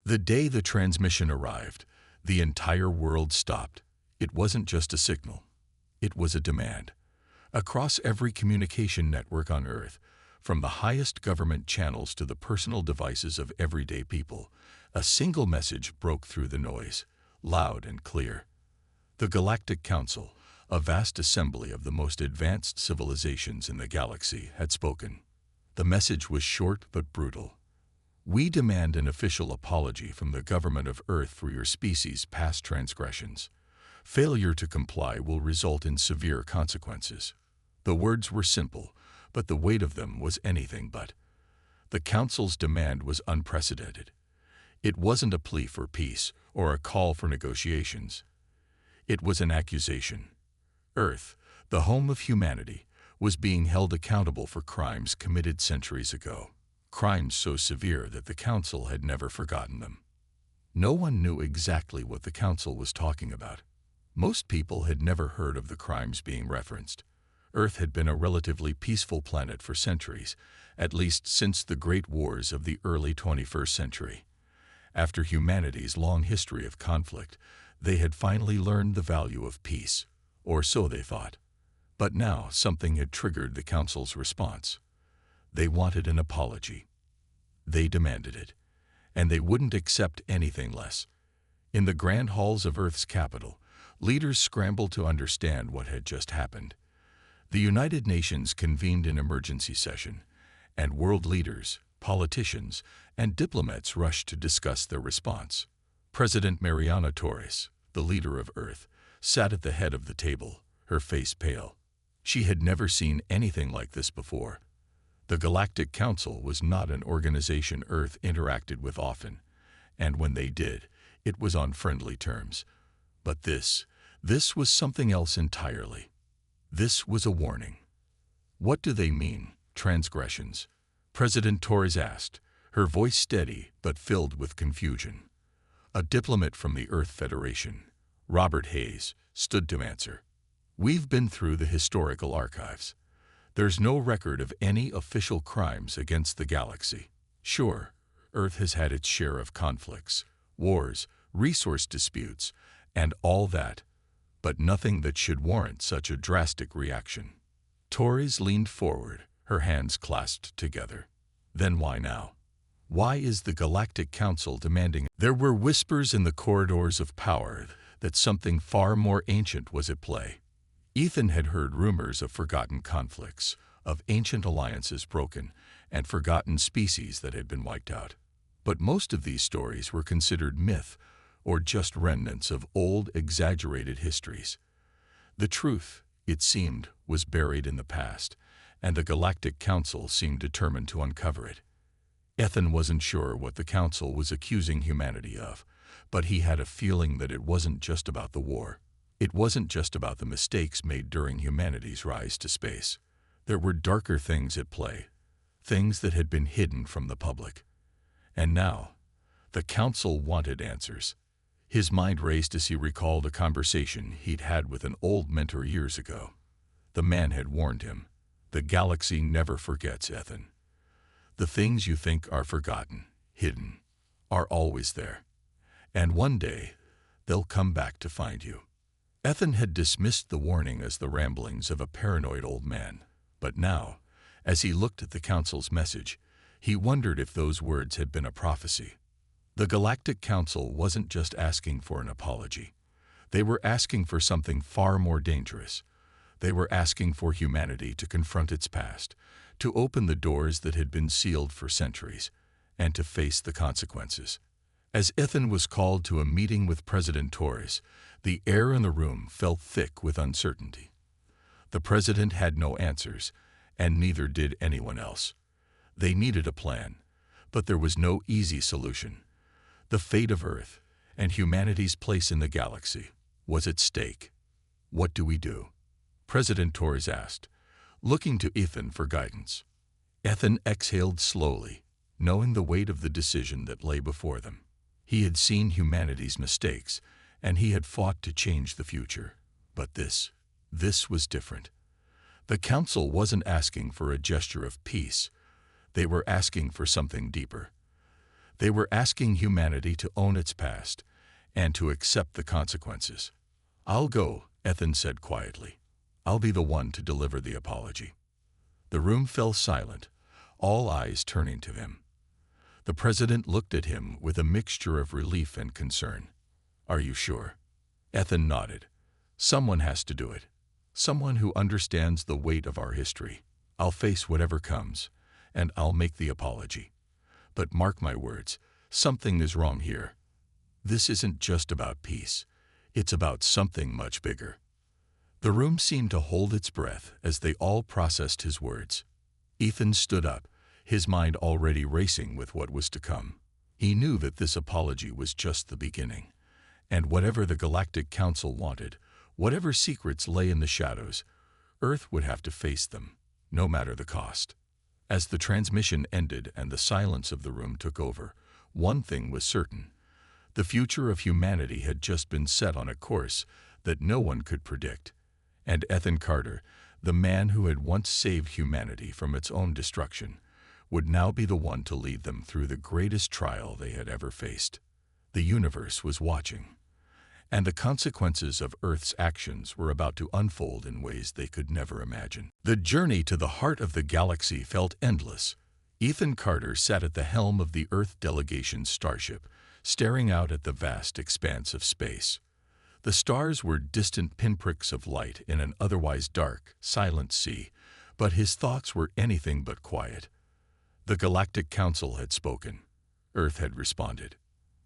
The day the transmission arrived, the entire world stopped. It wasn't just a signal. It was a demand. Across every communication network on Earth, from the highest government channels to the personal devices of everyday people, a single message broke through the noise, loud and clear. The Galactic Council, a vast assembly of the most advanced civilizations in the galaxy, had spoken. The message was short but brutal. We demand an official apology from the government of Earth for your species' past transgressions. Failure to comply will result in severe consequences. The words were simple, but the weight of them was anything but. The Council's demand was unprecedented. It wasn't a plea for peace or a call for negotiations. It was an accusation. Earth, the home of humanity, was being held accountable for crimes committed centuries ago. Crimes so severe that the Council had never forgotten them. No one knew exactly what the Council was talking about. Most people had never heard of the crimes being referenced. Earth had been a relatively peaceful planet for centuries, at least since the great wars of the early 21st century. After humanity's long history of conflict, they had finally learned the value of peace, or so they thought. But now something had triggered the Council's response. They wanted an apology. They demanded it, and they wouldn't accept anything less. In the grand halls of Earth's capital, leaders scrambled to understand what had just happened. The United Nations convened an emergency session, and world leaders, politicians, and diplomats rushed to discuss their response. President Mariana Torres, the leader of Earth, sat at the head of the table, her face pale. She had never seen anything like this before. The Galactic Council was not an organization Earth interacted with often, and when they did, it was on friendly terms. But this was something else entirely. This was a warning. What do they mean, transgressions? President Torres asked, her voice steady but filled with confusion. A diplomat from the Earth Federation, Robert Hayes, stood to answer. We've been through the historical archives. There's no record of any official crimes against the galaxy. Sure, Earth has had its share of conflicts, wars, resource disputes, and all that, but nothing that should warrant such a drastic reaction. Torres leaned forward, her hands clasped together. Then why now? Why is the Galactic Council demanding? There were whispers in the corridors of power that something far more ancient was at play. Ethan had heard rumors of forgotten conflicts, of ancient alliances broken, and forgotten species that had been wiped out. But most of these stories were considered myth, or just remnants of old, exaggerated histories. The truth, it seemed, was buried in the past, and the Galactic Council seemed determined to uncover it. Ethan wasn't sure what the Council was accusing humanity of, but he had a feeling that it wasn't just about the war. It wasn't just about the mistakes made during humanity's rise to space. There were darker things at play, things that had been hidden from the public. And now, the Council wanted answers. His mind raced as he recalled a conversation he'd had with an old mentor years ago. The man had warned him, "The galaxy never forgets, Ethan. The things you think are forgotten, hidden, are always there. And one day, they'll come back to find you." Ethan had dismissed the warning as the ramblings of a paranoid old man. But now, as he looked at the Council's message, he wondered if those words had been a prophecy. The Galactic Council wasn't just asking for an apology. They were asking for something far more dangerous. They were asking for humanity to confront its past, to open the doors that had been sealed for centuries, and to face the consequences. As Ethan was called to a meeting with President Torres, the air in the room felt thick with uncertainty. The president had no answers, and neither did anyone else. They needed a plan, but there was no easy solution. The fate of Earth and humanity's place in the galaxy was at stake. What do we do? President Torres asked, looking to Ethan for guidance. Ethan exhaled slowly, knowing the weight of the decision that lay before them. He had seen humanity's mistakes, and he had fought to change the future. But this was different. The Council wasn't asking for a gesture of peace. They were asking for something deeper. They were asking humanity to own its past and to accept the consequences. "I'll go," Ethan said quietly. "I'll be the one to deliver the apology." The room fell silent, all eyes turning to him. The president looked at him with a mixture of relief and concern. "Are you sure?" Ethan nodded. "Someone has to do it. Someone who understands the weight of our history. I'll face whatever comes, and I'll make the apology. But mark my words, something is wrong here. This isn't just about peace. It's about something much bigger." The room seemed to hold its breath as they all processed his words. Ethan stood up, his mind already racing with what was to come. He knew that this apology was just the beginning, and whatever the Galactic Council wanted, whatever secrets lay in the shadows, Earth would have to face them, no matter the cost. As the transmission ended and the silence of the room took over, one thing was certain. The future of humanity had just been set on a course that no one could predict, and Ethan Carter, the man who had once saved humanity from its own destruction, would now be the one to lead them through the greatest trial they had ever faced. The universe was watching, and the consequences of Earth's actions were about to unfold in ways they could never imagine. The journey to the heart of the galaxy felt endless. Ethan Carter sat at the helm of the Earth delegation's starship, staring out at the vast expanse of space. The stars were distant pinpricks of light in an otherwise dark, silent sea, but his thoughts were anything but quiet. The Galactic Council had spoken. Earth had responded.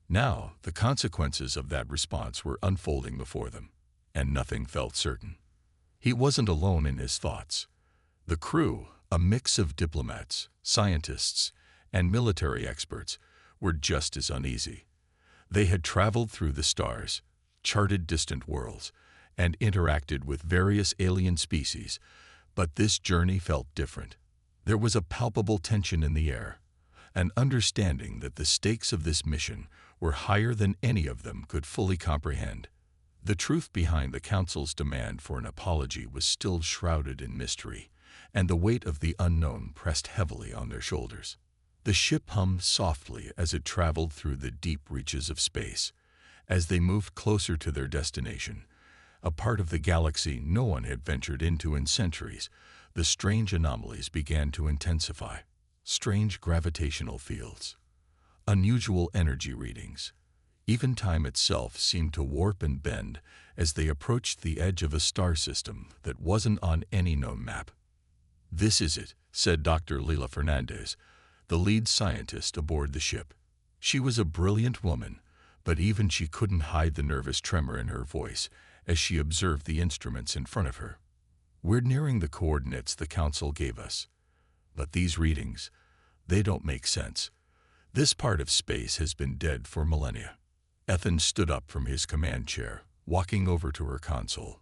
Now, the consequences of that response were unfolding before them, and nothing felt certain. He wasn't alone in his thoughts. The crew, a mix of diplomats, scientists, and military experts, were just as uneasy. They had traveled through the stars, charted distant worlds, and interacted with various alien species, but this journey felt different. There was a palpable tension in the air, an understanding that the stakes of this mission were higher than any of them could fully comprehend. The truth behind the Council's demand for an apology was still shrouded in mystery, and the weight of the unknown pressed heavily on their shoulders. The ship hummed softly as it traveled through the deep reaches of space. As they moved closer to their destination, a part of the galaxy no one had ventured into in centuries, the strange anomalies began to intensify. Strange gravitational fields, unusual energy readings. Even time itself seemed to warp and bend as they approached the edge of a star system that wasn't on any known map. "This is it," said Dr. Leila Fernandez, the lead scientist aboard the ship. She was a brilliant woman, but even she couldn't hide the nervous tremor in her voice as she observed the instruments in front of her. "We're nearing the coordinates the Council gave us. But these readings, they don't make sense. This part of space has been dead for millennia." Ethan stood up from his command chair, walking over to her console.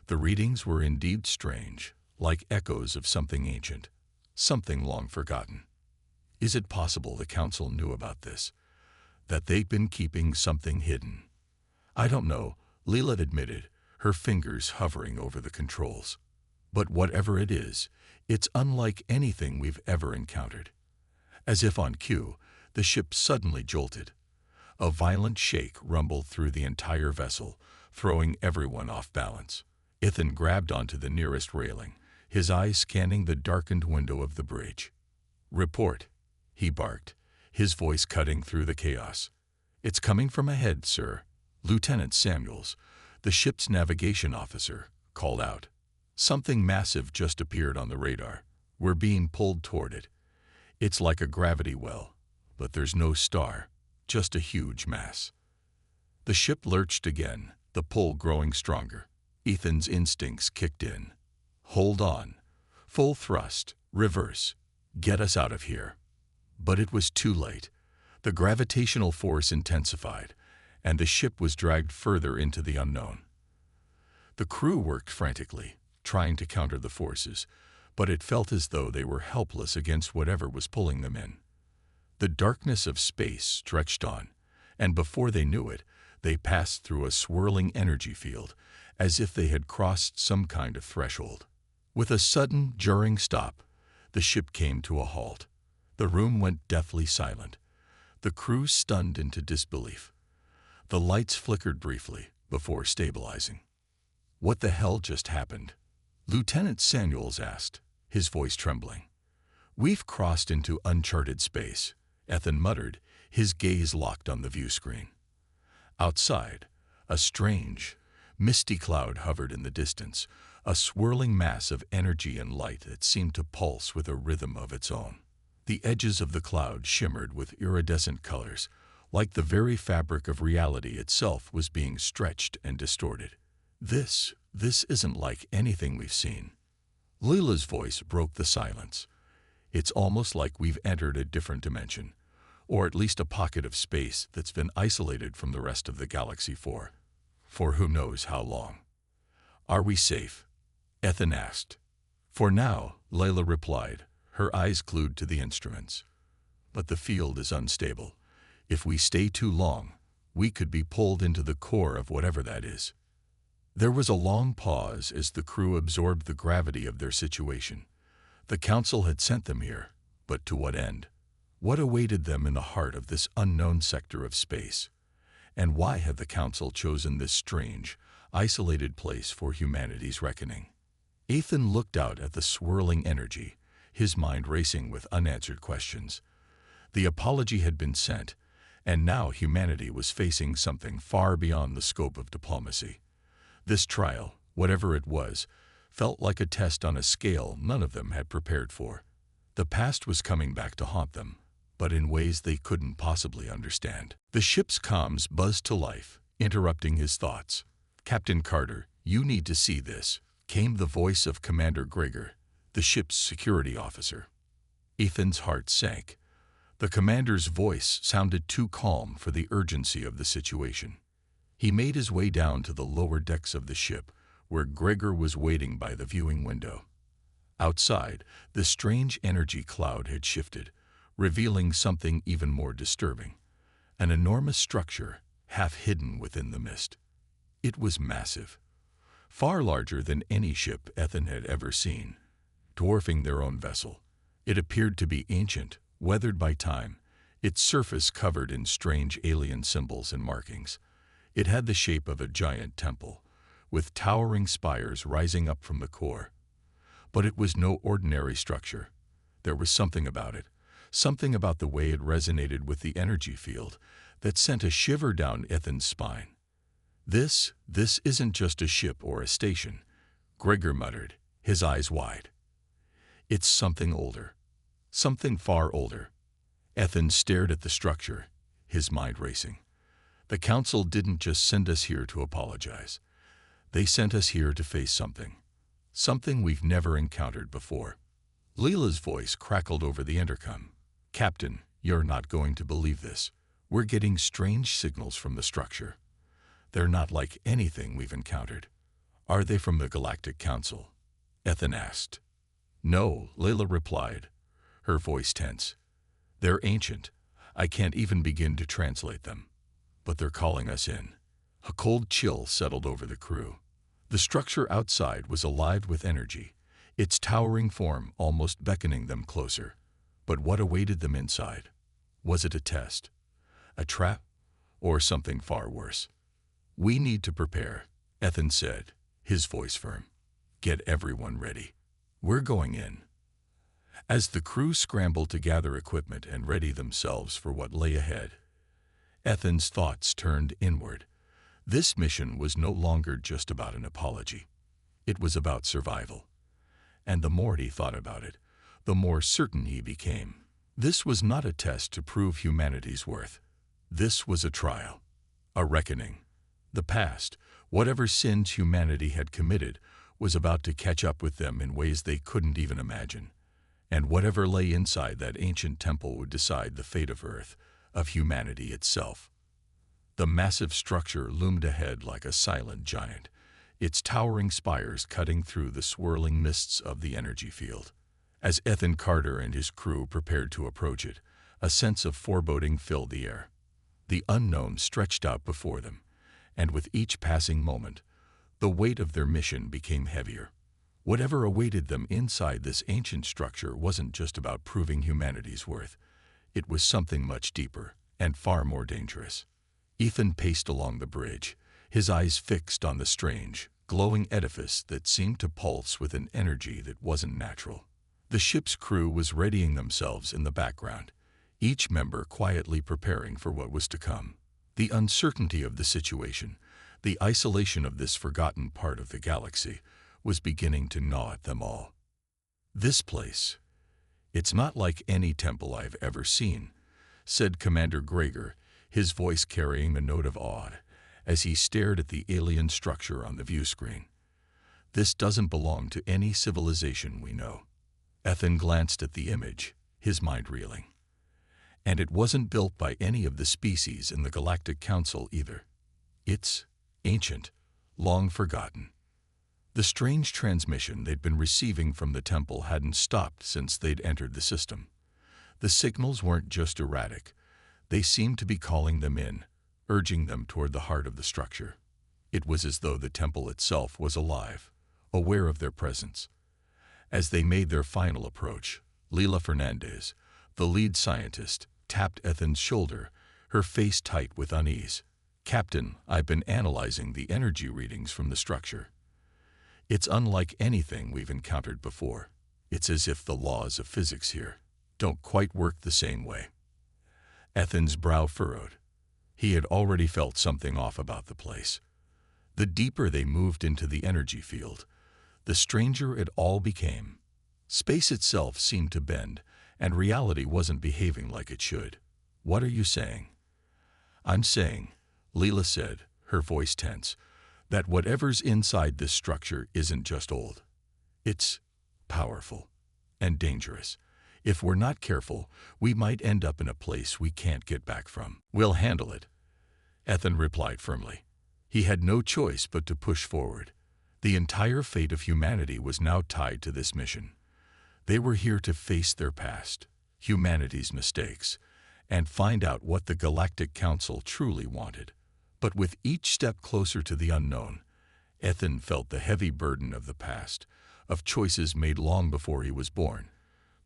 The readings were indeed strange, like echoes of something ancient, something long forgotten. Is it possible the Council knew about this? That they'd been keeping something hidden? "I don't know," Leela admitted, her fingers hovering over the controls. "But whatever it is, it's unlike anything we've ever encountered." As if on cue, the ship suddenly jolted. A violent shake rumbled through the entire vessel, throwing everyone off balance. Ethan grabbed onto the nearest railing, his eyes scanning the darkened window of the bridge. "Report," he barked, his voice cutting through the chaos. "It's coming from ahead, sir." Lieutenant Samuels, the ship's navigation officer, called out. "Something massive just appeared on the radar. We're being pulled toward it. It's like a gravity well, but there's no star, just a huge mass." The ship lurched again, the pull growing stronger. Ethan's instincts kicked in. "Hold on. Full thrust. Reverse. Get us out of here." But it was too late. The gravitational force intensified, and the ship was dragged further into the unknown. The crew worked frantically, trying to counter the forces, but it felt as though they were helpless against whatever was pulling them in. The darkness of space stretched on, and before they knew it, they passed through a swirling energy field, as if they had crossed some kind of threshold. With a sudden, jarring stop, the ship came to a halt. The room went deathly silent. The crew stunned into disbelief. The lights flickered briefly before stabilizing. "What the hell just happened?" Lieutenant Samuels asked, his voice trembling. "We've crossed into uncharted space," Ethan muttered, his gaze locked on the view screen. Outside, a strange, misty cloud hovered in the distance, a swirling mass of energy and light that seemed to pulse with a rhythm of its own. The edges of the cloud shimmered with iridescent colors, like the very fabric of reality itself was being stretched and distorted. This isn't like anything we've seen." Leela's voice broke the silence. "It's almost like we've entered a different dimension, or at least a pocket of space that's been isolated from the rest of the galaxy for who knows how long." "Are we safe?" Ethan asked. "For now," Layla replied, her eyes glued to the instruments. "But the field is unstable. If we stay too long, we could be pulled into the core of whatever that is." There was a long pause as the crew absorbed the gravity of their situation. The Council had sent them here, but to what end? What awaited them in the heart of this unknown sector of space? And why had the Council chosen this strange, isolated place for humanity's reckoning? Ethan looked out at the swirling energy, his mind racing with unanswered questions. The apology had been sent, and now humanity was facing something far beyond the scope of diplomacy. This trial, whatever it was, felt like a test on a scale none of them had prepared for. The past was coming back to haunt them, but in ways they couldn't possibly understand. The ship's comms buzzed to life, interrupting his thoughts. "Captain Carter, you need to see this," came the voice of Commander Gregor, the ship's security officer. Ethan's heart sank. The commander's voice sounded too calm for the urgency of the situation. He made his way down to the lower decks of the ship, where Gregor was waiting by the viewing window. Outside, the strange energy cloud had shifted, revealing something even more disturbing. An enormous structure, half hidden within the mist. It was massive, far larger than any ship Ethan had ever seen, dwarfing their own vessel. It appeared to be ancient, weathered by time, its surface covered in strange alien symbols and markings. It had the shape of a giant temple, with towering spires rising up from the core. But it was no ordinary structure. There was something about it, something about the way it resonated with the energy field, that sent a shiver down Ethan's spine. This isn't just a ship or a station," Gregor muttered, his eyes wide. "It's something older. Something far older." Ethan stared at the structure, his mind racing. The Council didn't just send us here to apologize. They sent us here to face something we've never encountered before. Leela's voice crackled over the intercom. "Captain, you're not going to believe this. We're getting strange signals from the structure. They're not like anything we've encountered." "Are they from the Galactic Council?" Ethan asked. "No," Layla replied, her voice tense. "They're ancient. I can't even begin to translate them. But they're calling us in." A cold chill settled over the crew. The structure outside was alive with energy, its towering form almost beckoning them closer. But what awaited them inside? Was it a test? A trap? Or something far worse? "We need to prepare," Ethan said, his voice firm. "Get everyone ready. We're going in." As the crew scrambled to gather equipment and ready themselves for what lay ahead, Ethan's thoughts turned inward. This mission was no longer just about an apology. It was about survival. And the more he thought about it, the more certain he became. This was not a test to prove humanity's worth. This was a trial, a reckoning. The past, whatever sins humanity had committed, was about to catch up with them in ways they couldn't even imagine. And whatever lay inside that ancient temple would decide the fate of Earth, of humanity itself. The massive structure loomed ahead like a silent giant, its towering spires cutting through the swirling mists of the energy field. As Ethan Carter and his crew prepared to approach it, a sense of foreboding filled the air. The unknown stretched out before them, and with each passing moment, the weight of their mission became heavier. Whatever awaited them inside this ancient structure wasn't just about proving humanity's worth. It was something much deeper, and far more dangerous. Ethan paced along the bridge, his eyes fixed on the strange, glowing edifice that seemed to pulse with an energy that wasn't natural. The ship's crew was readying themselves in the background, each member quietly preparing for what was to come. The uncertainty of the situation, the isolation of this forgotten part of the galaxy, was beginning to gnaw at them all. "This place, it's not like any temple I've ever seen," said Commander Gregor, his voice carrying a note of awe as he stared at the alien structure on the view screen. "This doesn't belong to any civilization we know." Ethan glanced at the image, his mind reeling. And it wasn't built by any of the species in the Galactic Council either. It's ancient, long forgotten. The strange transmission they'd been receiving from the temple hadn't stopped since they'd entered the system. The signals weren't just erratic. They seemed to be calling them in, urging them toward the heart of the structure. It was as though the temple itself was alive, aware of their presence. As they made their final approach, Leila Fernandez, the lead scientist, tapped Ethan's shoulder, her face tight with unease. "Captain, I've been analyzing the energy readings from the structure. It's unlike anything we've encountered before. It's as if the laws of physics here don't quite work the same way." Ethan's brow furrowed. He had already felt something off about the place. The deeper they moved into the energy field, the stranger it all became. Space itself seemed to bend, and reality wasn't behaving like it should. "What are you saying?" "I'm saying," Leela said, her voice tense, "that whatever's inside this structure isn't just old. It's powerful and dangerous. If we're not careful, we might end up in a place we can't get back from." "We'll handle it," Ethan replied firmly. He had no choice but to push forward. The entire fate of humanity was now tied to this mission. They were here to face their past, humanity's mistakes, and find out what the Galactic Council truly wanted. But with each step closer to the unknown, Ethan felt the heavy burden of the past, of choices made long before he was born,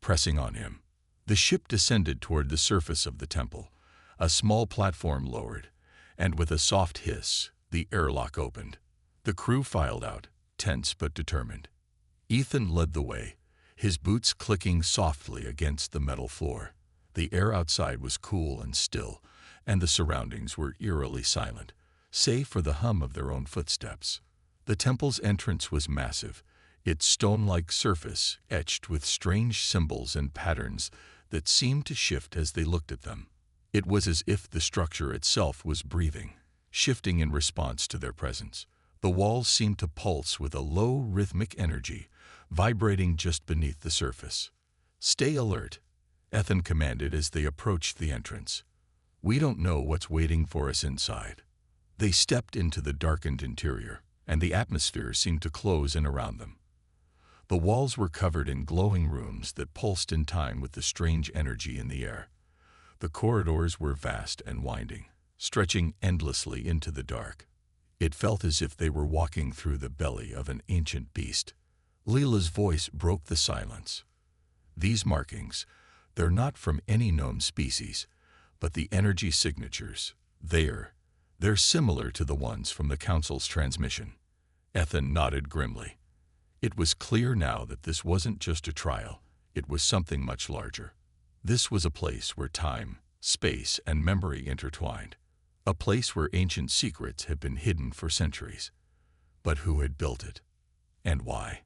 pressing on him. The ship descended toward the surface of the temple. A small platform lowered, and with a soft hiss, the airlock opened. The crew filed out, tense but determined. Ethan led the way, his boots clicking softly against the metal floor. The air outside was cool and still, and the surroundings were eerily silent, save for the hum of their own footsteps. The temple's entrance was massive, its stone-like surface etched with strange symbols and patterns that seemed to shift as they looked at them. It was as if the structure itself was breathing, shifting in response to their presence. The walls seemed to pulse with a low, rhythmic energy, vibrating just beneath the surface. "Stay alert," Ethan commanded as they approached the entrance. "We don't know what's waiting for us inside." They stepped into the darkened interior, and the atmosphere seemed to close in around them. The walls were covered in glowing rooms that pulsed in time with the strange energy in the air. The corridors were vast and winding, stretching endlessly into the dark. It felt as if they were walking through the belly of an ancient beast. Leela's voice broke the silence. "These markings, they're not from any known species, but the energy signatures, they're similar to the ones from the Council's transmission." Ethan nodded grimly. It was clear now that this wasn't just a trial, it was something much larger. This was a place where time, space, and memory intertwined. A place where ancient secrets had been hidden for centuries. But who had built it? And why?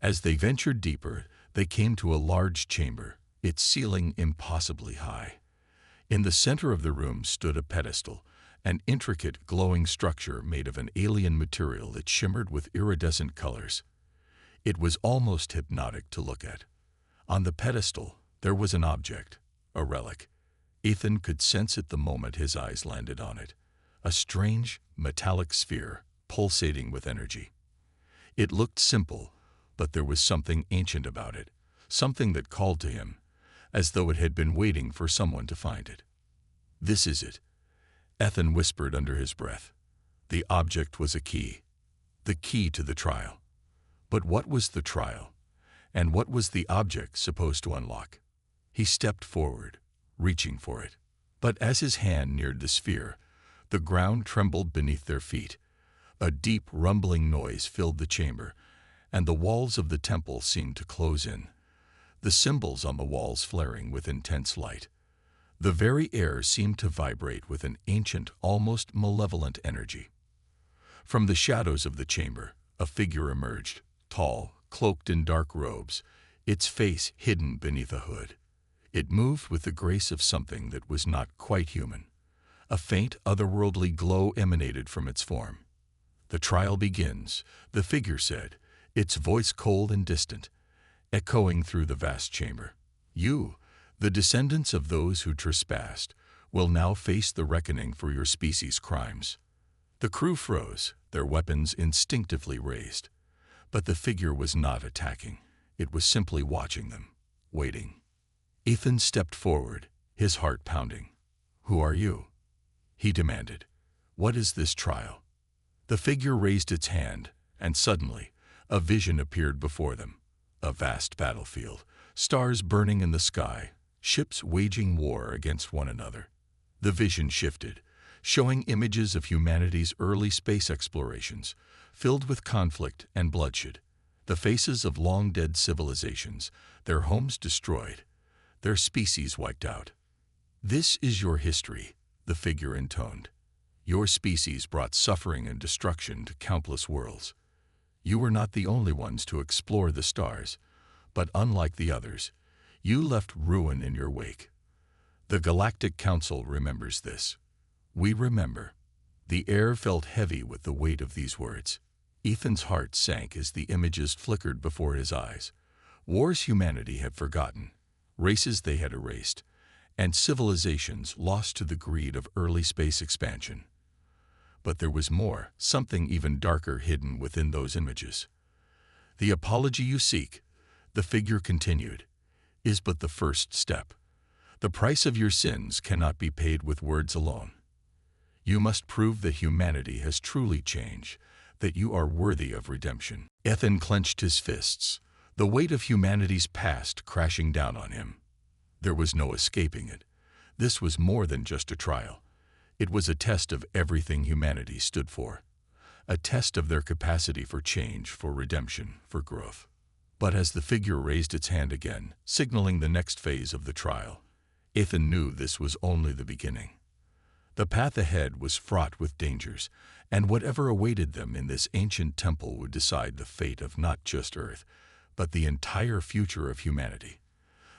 As they ventured deeper, they came to a large chamber, its ceiling impossibly high. In the center of the room stood a pedestal, an intricate glowing structure made of an alien material that shimmered with iridescent colors. It was almost hypnotic to look at. On the pedestal, there was an object, a relic. Ethan could sense it the moment his eyes landed on it. A strange, metallic sphere, pulsating with energy. It looked simple, but there was something ancient about it, something that called to him, as though it had been waiting for someone to find it. "This is it," Ethan whispered under his breath. The object was a key, the key to the trial. But what was the trial? And what was the object supposed to unlock? He stepped forward, reaching for it. But as his hand neared the sphere, the ground trembled beneath their feet. A deep, rumbling noise filled the chamber, and the walls of the temple seemed to close in, the symbols on the walls flaring with intense light. The very air seemed to vibrate with an ancient, almost malevolent energy. From the shadows of the chamber, a figure emerged, tall, cloaked in dark robes, its face hidden beneath a hood. It moved with the grace of something that was not quite human. A faint, otherworldly glow emanated from its form. "The trial begins," the figure said, its voice cold and distant, echoing through the vast chamber. "You, the descendants of those who trespassed, will now face the reckoning for your species' crimes." The crew froze, their weapons instinctively raised. But the figure was not attacking. It was simply watching them, waiting. Ethan stepped forward, his heart pounding. "Who are you?" he demanded. "What is this trial?" The figure raised its hand, and suddenly, a vision appeared before them. A vast battlefield, stars burning in the sky, ships waging war against one another. The vision shifted, showing images of humanity's early space explorations, filled with conflict and bloodshed. The faces of long-dead civilizations, their homes destroyed, their species wiped out. "This is your history," the figure intoned. "Your species brought suffering and destruction to countless worlds. You were not the only ones to explore the stars, but unlike the others, you left ruin in your wake. The Galactic Council remembers this. We remember." The air felt heavy with the weight of these words. Ethan's heart sank as the images flickered before his eyes. Wars humanity had forgotten, races they had erased, and civilizations lost to the greed of early space expansion. But there was more, something even darker hidden within those images. "The apology you seek," the figure continued, "is but the first step. The price of your sins cannot be paid with words alone. You must prove that humanity has truly changed, that you are worthy of redemption." Ethan clenched his fists, the weight of humanity's past crashing down on him. There was no escaping it. This was more than just a trial. It was a test of everything humanity stood for. A test of their capacity for change, for redemption, for growth. But as the figure raised its hand again, signaling the next phase of the trial, Ethan knew this was only the beginning. The path ahead was fraught with dangers, and whatever awaited them in this ancient temple would decide the fate of not just Earth, but the entire future of humanity.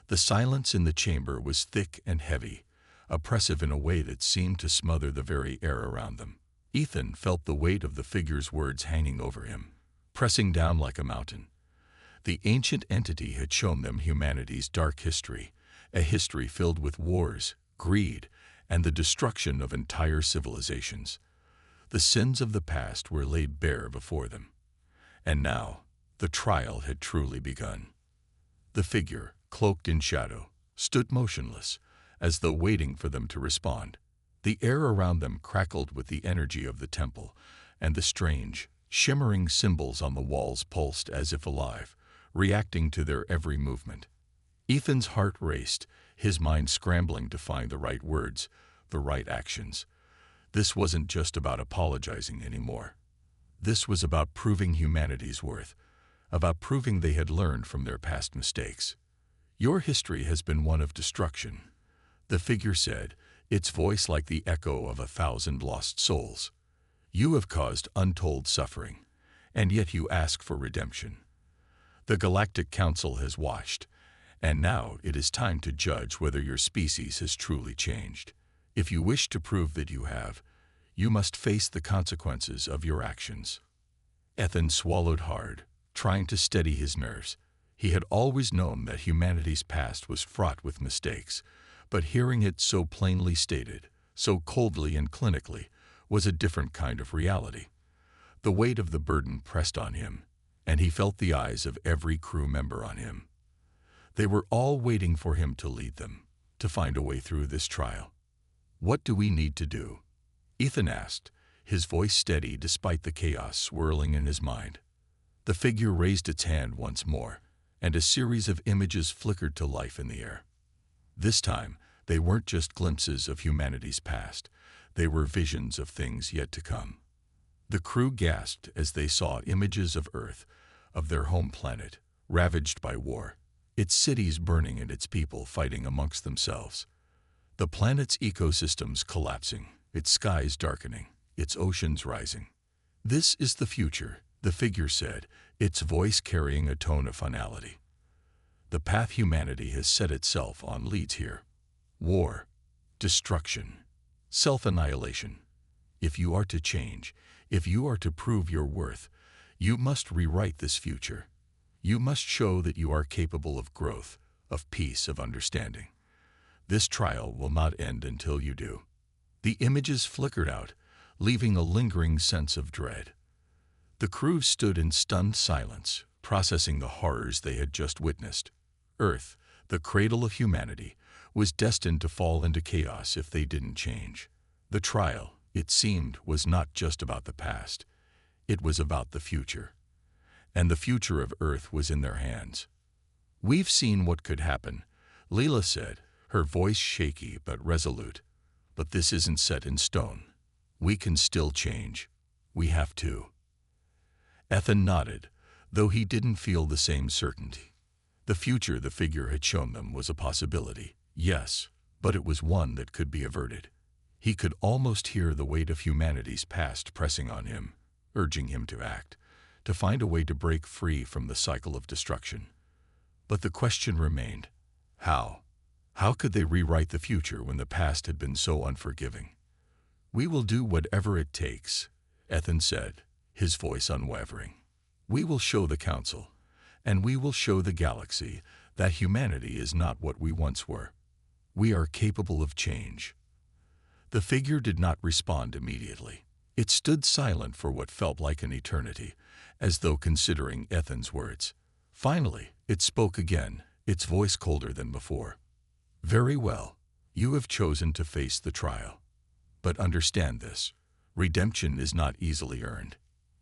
The silence in the chamber was thick and heavy, oppressive in a way that seemed to smother the very air around them. Ethan felt the weight of the figure's words hanging over him, pressing down like a mountain. The ancient entity had shown them humanity's dark history, a history filled with wars, greed, and the destruction of entire civilizations. The sins of the past were laid bare before them. And now, the trial had truly begun. The figure, cloaked in shadow, stood motionless, as though waiting for them to respond. The air around them crackled with the energy of the temple, and the strange, shimmering symbols on the walls pulsed as if alive, reacting to their every movement. Ethan's heart raced, his mind scrambling to find the right words, the right actions. This wasn't just about apologizing anymore. This was about proving humanity's worth, about proving they had learned from their past mistakes. "Your history has been one of destruction," the figure said, its voice like the echo of 1,000 lost souls. "You have caused untold suffering, and yet you ask for redemption. The Galactic Council has watched, and now it is time to judge whether your species has truly changed. If you wish to prove that you have, you must face the consequences of your actions." Ethan swallowed hard, trying to steady his nerves. He had always known that humanity's past was fraught with mistakes, but hearing it so plainly stated, so coldly and clinically, was a different kind of reality. The weight of the burden pressed on him, and he felt the eyes of every crew member on him. They were all waiting for him to lead them, to find a way through this trial. "What do we need to do?" Ethan asked, his voice steady despite the chaos swirling in his mind. The figure raised its hand once more, and a series of images flickered to life in the air. This time, They weren't just glimpses of humanity's past. They were visions of things yet to come. The crew gasped as they saw images of Earth, of their home planet, ravaged by war, its cities burning and its people fighting amongst themselves. The planet's ecosystems collapsing, its skies darkening, its oceans rising. "This is the future," the figure said, its voice carrying a tone of finality. "The path humanity has set itself on leads here. War, destruction, self-annihilation. If you are to change, if you are to prove your worth, you must rewrite this future. You must show that you are capable of growth, of peace, of understanding. This trial will not end until you do." The images flickered out, leaving a lingering sense of dread. The crew stood in stunned silence, processing the horrors they had just witnessed. Earth, the cradle of humanity, was destined to fall into chaos if they didn't change. The trial, it seemed, was not just about the past. It was about the future. And the future of Earth was in their hands. "We've seen what could happen," Leela said, her voice shaky but resolute. "But this isn't set in stone. We can still change. We have to." Ethan nodded, though he didn't feel the same certainty. The future the figure had shown them was a possibility, yes, but it was one that could be averted. He could almost hear the weight of humanity's past pressing on him, urging him to act, to find a way to break free from the cycle of destruction. But the question remained, how? How could they rewrite the future when the past had been so unforgiving? "We will do whatever it takes," Ethan said, his voice unwavering. "We will show the Council, and we will show the galaxy, that humanity is not what we once were. We are capable of change." The figure did not respond immediately. It stood silent for what felt like an eternity, as though considering Ethan's words. Finally, it spoke again, its voice colder than before. "Very well. You have chosen to face the trial. But understand this. Redemption is not easily earned.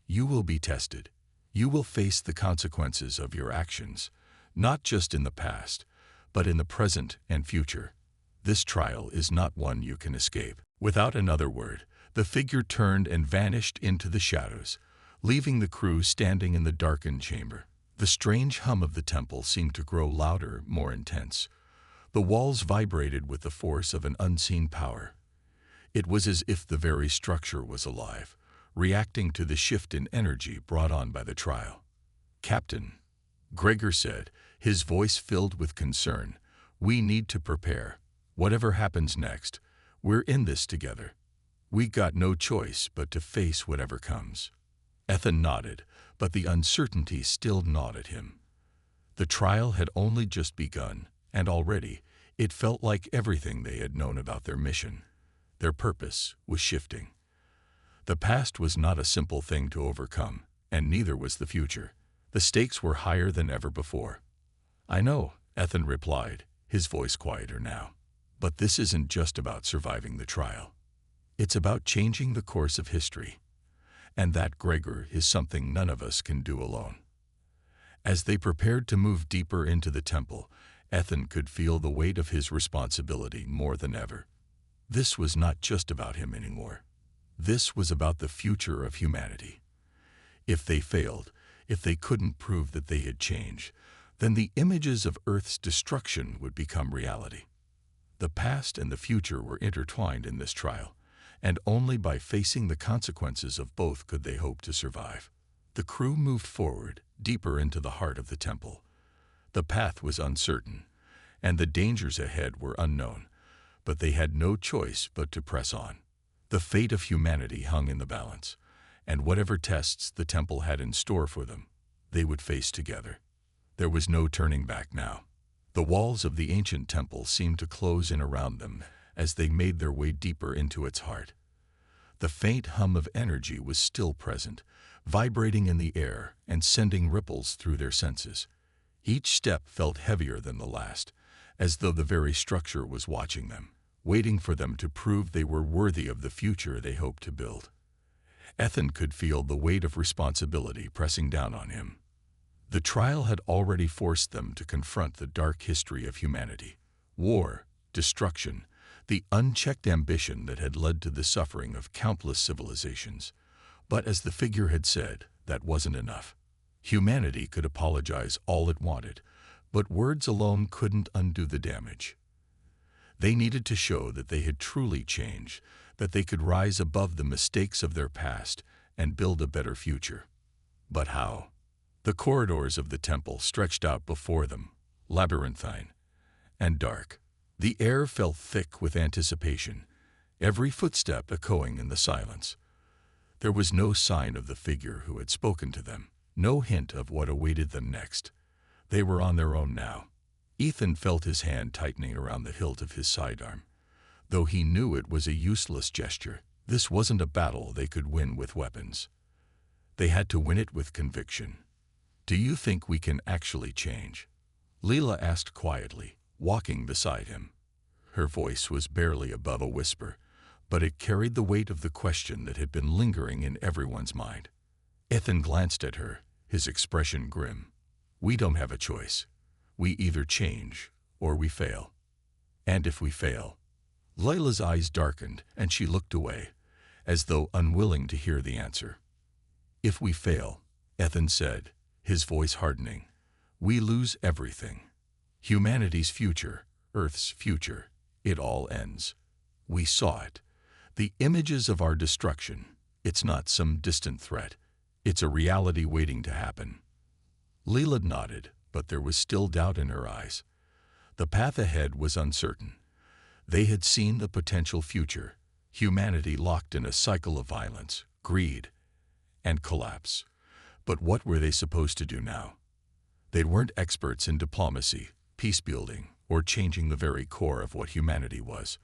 You will be tested. You will face the consequences of your actions, not just in the past, but in the present and future. This trial is not one you can escape." Without another word, the figure turned and vanished into the shadows, leaving the crew standing in the darkened chamber. The strange hum of the temple seemed to grow louder, more intense. The walls vibrated with the force of an unseen power. It was as if the very structure was alive, reacting to the shift in energy brought on by the trial. "Captain," Gregor said, his voice filled with concern, "we need to prepare. Whatever happens next, we're in this together. We got no choice but to face whatever comes." Ethan nodded, but the uncertainty still gnawed at him. The trial had only just begun, and already it felt like everything they had known about their mission, their purpose, was shifting. The past was not a simple thing to overcome, and neither was the future. The stakes were higher than ever before. "I know," Ethan replied, his voice quieter now. "But this isn't just about surviving the trial. It's about changing the course of history. And that, Gregor, is something none of us can do alone." As they prepared to move deeper into the temple, Ethan could feel the weight of his responsibility more than ever. This was not just about him anymore. This was about the future of humanity. If they failed, if they couldn't prove that they had changed, then the images of Earth's destruction would become reality. The past and the future were intertwined in this trial, and only by facing the consequences of both could they hope to survive. The crew moved forward, deeper into the heart of the temple. The path was uncertain, and the dangers ahead were unknown, but they had no choice but to press on. The fate of humanity hung in the balance, and whatever tests the temple had in store for them, they would face together. There was no turning back now. The walls of the ancient temple seemed to close in around them as they made their way deeper into its heart. The faint hum of energy was still present, vibrating in the air and sending ripples through their senses. Each step felt heavier than the last, as though the very structure was watching them, waiting for them to prove they were worthy of the future they hoped to build. Ethan could feel the weight of responsibility pressing down on him. The trial had already forced them to confront the dark history of humanity. War, destruction, the unchecked ambition that had led to the suffering of countless civilizations. But as the figure had said, that wasn't enough. Humanity could apologize all it wanted, but words alone couldn't undo the damage. They needed to show that they had truly changed, that they could rise above the mistakes of their past and build a better future. But how? The corridors of the temple stretched out before them, labyrinthine and dark. The air felt thick with anticipation, every footstep echoing in the silence. There was no sign of the figure who had spoken to them, no hint of what awaited them next. They were on their own now. Ethan felt his hand tightening around the hilt of his sidearm. Though he knew it was a useless gesture, this wasn't a battle they could win with weapons. They had to win it with conviction. "Do you think we can actually change?" Leela asked quietly, walking beside him. Her voice was barely above a whisper, but it carried the weight of the question that had been lingering in everyone's mind. Ethan glanced at her, his expression grim. "We don't have a choice. We either change or we fail. And if we fail..." Layla's eyes darkened and she looked away, as though unwilling to hear the answer. "If we fail," Ethan said, his voice hardening, "we lose everything. Humanity's future, Earth's future, it all ends. We saw it. The images of our destruction, it's not some distant threat. It's a reality waiting to happen." Leela nodded, but there was still doubt in her eyes. The path ahead was uncertain. They had seen the potential future, humanity locked in a cycle of violence, greed, and collapse. But what were they supposed to do now? They weren't experts in diplomacy, peace-building, or changing the very core of what humanity was.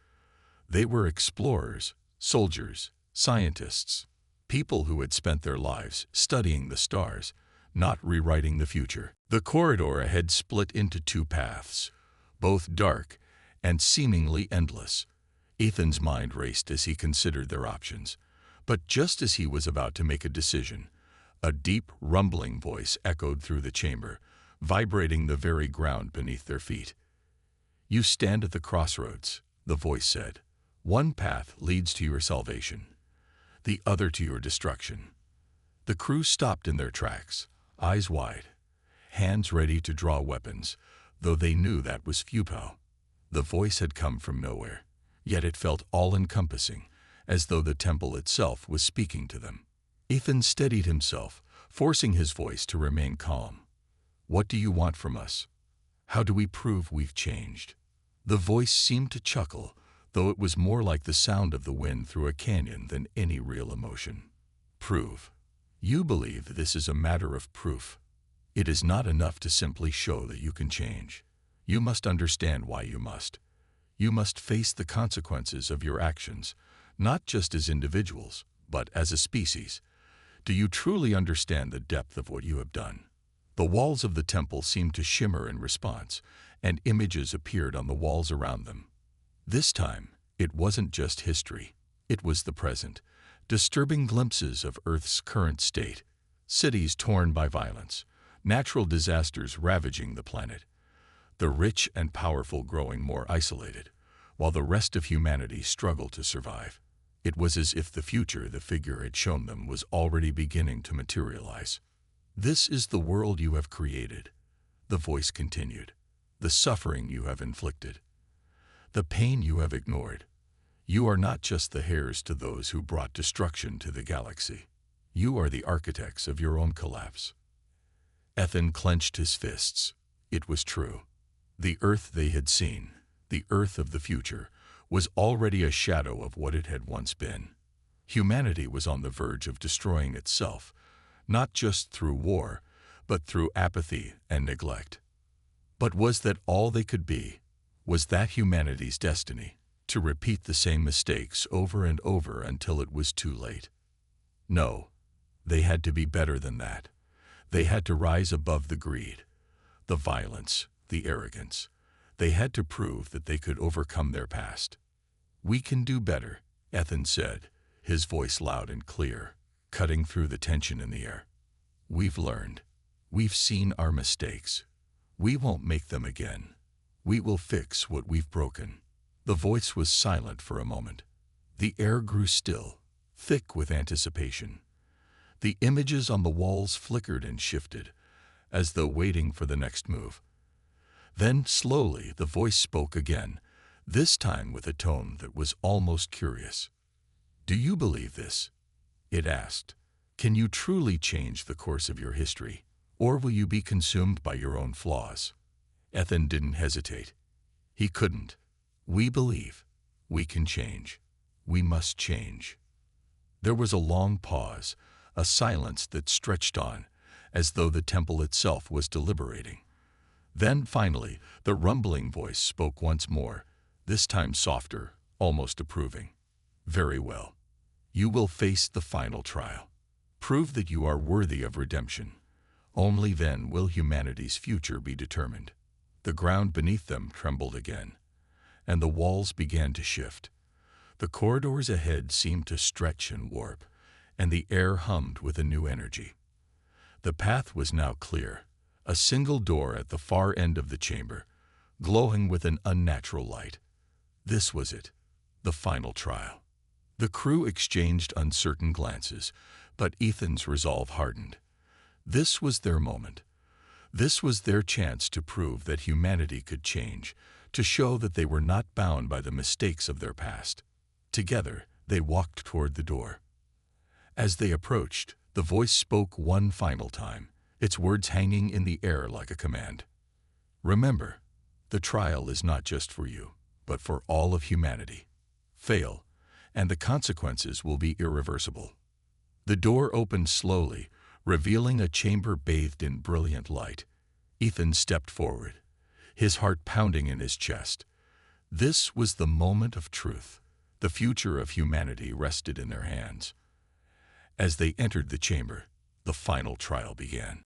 They were explorers, soldiers, scientists, people who had spent their lives studying the stars, not rewriting the future. The corridor ahead split into two paths, both dark and seemingly endless. Ethan's mind raced as he considered their options. But just as he was about to make a decision, a deep, rumbling voice echoed through the chamber, vibrating the very ground beneath their feet. "You stand at the crossroads," the voice said. "One path leads to your salvation, the other to your destruction." The crew stopped in their tracks, eyes wide, hands ready to draw weapons, though they knew that was futile. The voice had come from nowhere, yet it felt all-encompassing, as though the temple itself was speaking to them. Ethan steadied himself, forcing his voice to remain calm. "What do you want from us? How do we prove we've changed?" The voice seemed to chuckle, though it was more like the sound of the wind through a canyon than any real emotion. "Prove. You believe this is a matter of proof. It is not enough to simply show that you can change. You must understand why you must. You must face the consequences of your actions, not just as individuals, but as a species. Do you truly understand the depth of what you have done?" The walls of the temple seemed to shimmer in response, and images appeared on the walls around them. This time, it wasn't just history. It was the present, disturbing glimpses of Earth's current state, cities torn by violence, natural disasters ravaging the planet, the rich and powerful growing more isolated, while the rest of humanity struggled to survive. It was as if the future the figure had shown them was already beginning to materialize. "This is the world you have created," the voice continued, "the suffering you have inflicted, the pain you have ignored. You are not just the heirs to those who brought destruction to the galaxy. You are the architects of your own collapse." Ethan clenched his fists. It was true. The Earth they had seen, the Earth of the future, was already a shadow of what it had once been. Humanity was on the verge of destroying itself, not just through war, but through apathy and neglect. But was that all they could be? Was that humanity's destiny, to repeat the same mistakes over and over until it was too late? No, they had to be better than that. They had to rise above the greed, the violence, the arrogance. They had to prove that they could overcome their past. "We can do better," Ethan said, his voice loud and clear, cutting through the tension in the air. "We've learned. We've seen our mistakes. We won't make them again. We will fix what we've broken." The voice was silent for a moment. The air grew still, thick with anticipation. The images on the walls flickered and shifted, as though waiting for the next move. Then, slowly, the voice spoke again, this time with a tone that was almost curious. "Do you believe this?" it asked. "Can you truly change the course of your history, or will you be consumed by your own flaws?" Ethan didn't hesitate. He couldn't. "We believe. We can change. We must change." There was a long pause, a silence that stretched on, as though the temple itself was deliberating. Then, finally, the rumbling voice spoke once more, this time softer, almost approving. "Very well. You will face the final trial. Prove that you are worthy of redemption. Only then will humanity's future be determined." The ground beneath them trembled again, and the walls began to shift. The corridors ahead seemed to stretch and warp, and the air hummed with a new energy. The path was now clear, a single door at the far end of the chamber, glowing with an unnatural light. This was it, the final trial. The crew exchanged uncertain glances, but Ethan's resolve hardened. This was their moment. This was their chance to prove that humanity could change, to show that they were not bound by the mistakes of their past. Together, they walked toward the door. As they approached, the voice spoke one final time, its words hanging in the air like a command. "Remember, the trial is not just for you, but for all of humanity. Fail, and the consequences will be irreversible." The door opened slowly, revealing a chamber bathed in brilliant light. Ethan stepped forward, his heart pounding in his chest. This was the moment of truth. The future of humanity rested in their hands. As they entered the chamber, the final trial began.